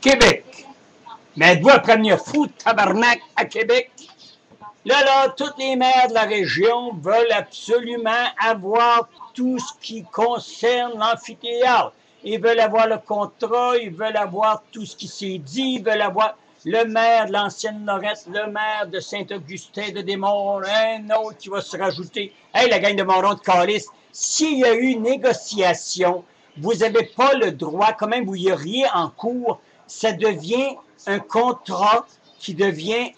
Québec. Mais êtes-vous à premier fou de tabarnak à Québec? Là, tous les maires de la région veulent absolument avoir tout ce qui concerne l'amphithéâtre. Ils veulent avoir le contrat, ils veulent avoir tout ce qui s'est dit, ils veulent avoir le maire de l'ancienne Lorette, le maire de Saint-Augustin de Desmonts, un autre qui va se rajouter. Hey, la gang de Moron de Calice, s'il y a eu négociation, vous n'avez pas le droit, quand même, vous iriez en cours, ça devient un contrat qui devient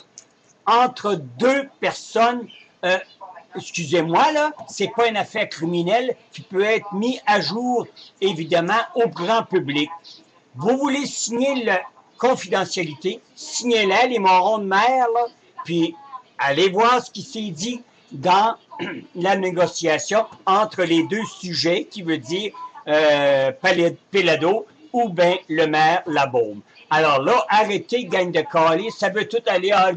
entre deux personnes, excusez-moi, là, c'est pas une affaire criminelle qui peut être mise à jour, évidemment, au grand public. Vous voulez signer la confidentialité, signez-la, les morons de mer, là, puis allez voir ce qui s'est dit dans la négociation entre les deux sujets, qui veut dire Péladeau ou bien le maire Labaume. Alors là, arrêtez, gang de calice, ça veut tout aller à...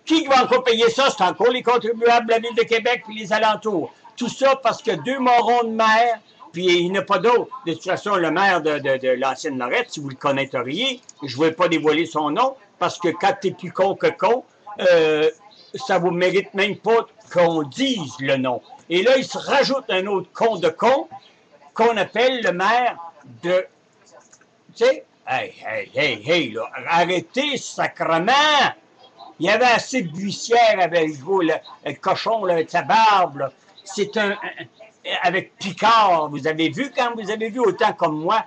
Qui va encore payer ça? C'est encore les contribuables de la Ville de Québec puis les alentours. Tout ça parce que deux morons de maire, puis il n'y en a pas d'autre. De toute façon, le maire de l'ancienne Lorette, si vous le connaîtriez, je ne vais pas dévoiler son nom, parce que quand tu es plus con que con, ça ne vous mérite même pas qu'on dise le nom. Et là, il se rajoute un autre con de con, qu'on appelle le maire de... Tu sais, hey, là, arrêtez, sacrement! Il y avait assez de buissières avec le cochon là, avec sa barbe. C'est avec Picard. Vous avez vu, quand vous avez vu autant comme moi,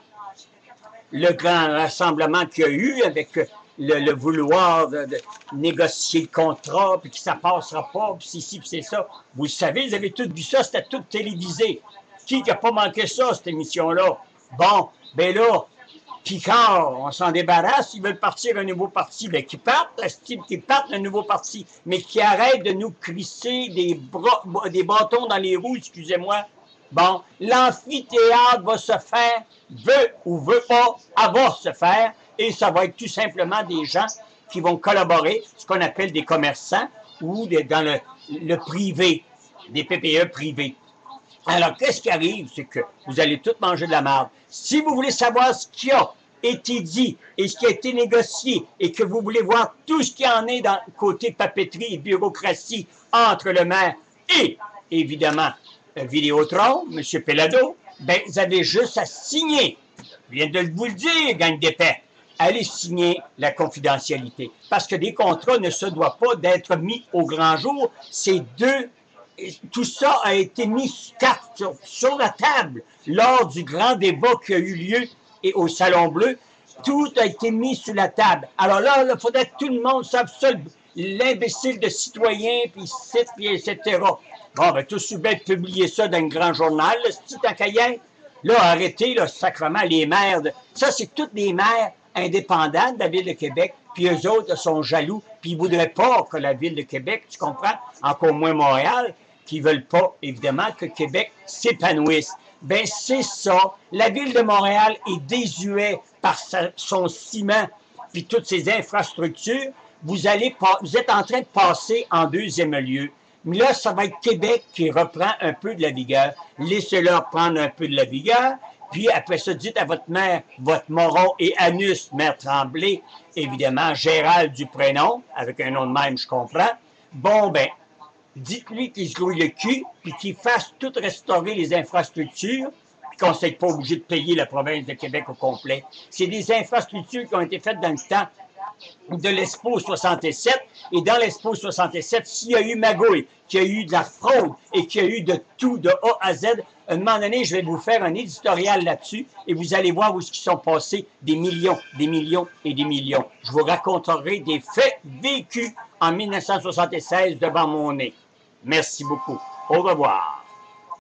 le grand rassemblement qu'il y a eu avec le vouloir de négocier le contrat, puis que ça passera pas, puis c'est ci, puis c'est ça. Vous le savez, vous avez tout vu ça, c'était tout télévisé. Qui n'a pas manqué ça, cette émission-là? Bon, ben là, Picard, on s'en débarrasse, ils veulent partir un nouveau parti, bien qu'ils partent, un nouveau parti, mais qui arrêtent de nous crisser des bâtons dans les roues, excusez-moi. Bon, l'amphithéâtre va se faire, veut ou veut pas, va se faire, et ça va être tout simplement des gens qui vont collaborer, ce qu'on appelle des commerçants, ou dans le privé, des PPE privés. Alors, qu'est-ce qui arrive? C'est que vous allez tous manger de la merde. Si vous voulez savoir ce qui a été dit et ce qui a été négocié et que vous voulez voir tout ce qu'il y en est dans le côté papeterie et bureaucratie entre le maire et, évidemment, Vidéotron, M. Péladeau, ben, vous avez juste à signer. Je viens de vous le dire, gang d'épais. Allez signer la confidentialité. Parce que des contrats ne se doivent pas d'être mis au grand jour. C'est tout ça a été mis sur la table lors du grand débat qui a eu lieu au Salon Bleu. Tout a été mis sur la table. Alors là, il faudrait que tout le monde sache ça, l'imbécile de citoyen, puis site, puis etc. Bon, ben, tout de bien publier ça dans un grand journal, ce petit encaillant. Là, arrêtez, là, sacrement, les maires. Ça, c'est toutes les maires indépendants de la Ville de Québec, puis eux autres sont jaloux, puis ils ne voudraient pas que la Ville de Québec, tu comprends, encore moins Montréal, qui ne veulent pas, évidemment, que Québec s'épanouisse. Ben c'est ça. La Ville de Montréal est désuète par son ciment puis toutes ses infrastructures. Vous êtes en train de passer en deuxième lieu. Mais là, ça va être Québec qui reprend un peu de la vigueur. Laissez-leur prendre un peu de la vigueur. Puis après ça, dites à votre maire, votre moron et anus, maire Tremblay, évidemment, Gérald du prénom, avec un nom de même, je comprends. Bon, ben, dites-lui qu'il se grouille le cul, puis qu'il fasse tout restaurer les infrastructures, puis qu'on ne soit pas obligé de payer la province de Québec au complet. C'est des infrastructures qui ont été faites dans le temps de l'Expo 67, et dans l'Expo 67, s'il y a eu magouille, qu'il y a eu de la fraude, et qu'il y a eu de tout, de A à Z, à un moment donné, je vais vous faire un éditorial là-dessus, et vous allez voir où ils sont passés des millions et des millions. Je vous raconterai des faits vécus en 1976 devant mon nez. Merci beaucoup. Au revoir.